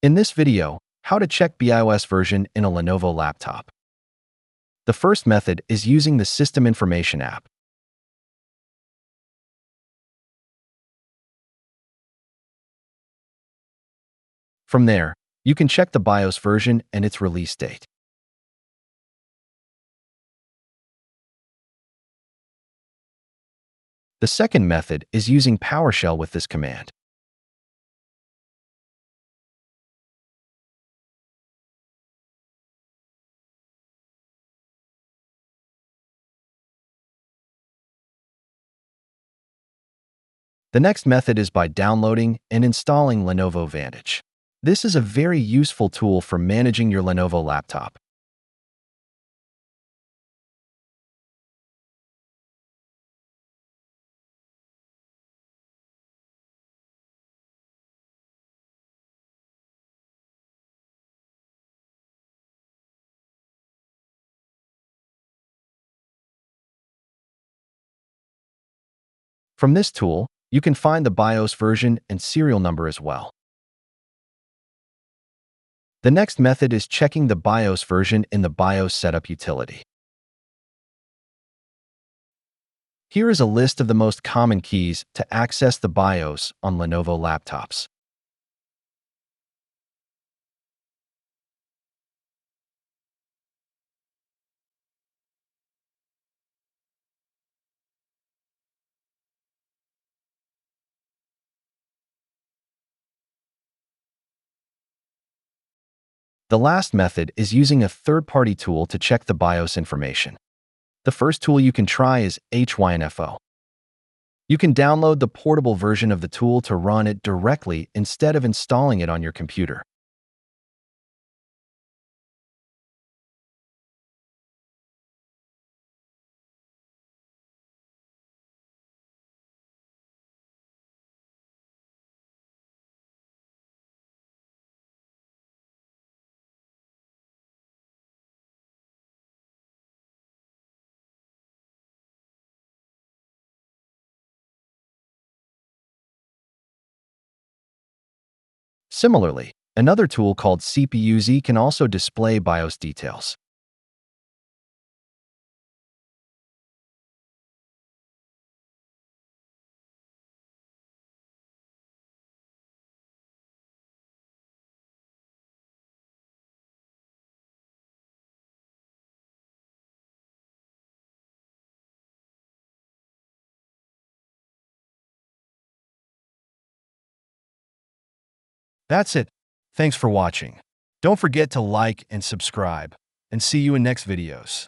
In this video, how to check BIOS version in a Lenovo laptop. The first method is using the System Information app. From there, you can check the BIOS version and its release date. The second method is using PowerShell with this command. The next method is by downloading and installing Lenovo Vantage. This is a very useful tool for managing your Lenovo laptop. From this tool, you can find the BIOS version and serial number as well. The next method is checking the BIOS version in the BIOS Setup utility. Here is a list of the most common keys to access the BIOS on Lenovo laptops. The last method is using a third-party tool to check the BIOS information. The first tool you can try is HYNFO. You can download the portable version of the tool to run it directly instead of installing it on your computer. Similarly, another tool called CPU-Z can also display BIOS details. That's it. Thanks for watching. Don't forget to like and subscribe, and see you in next videos.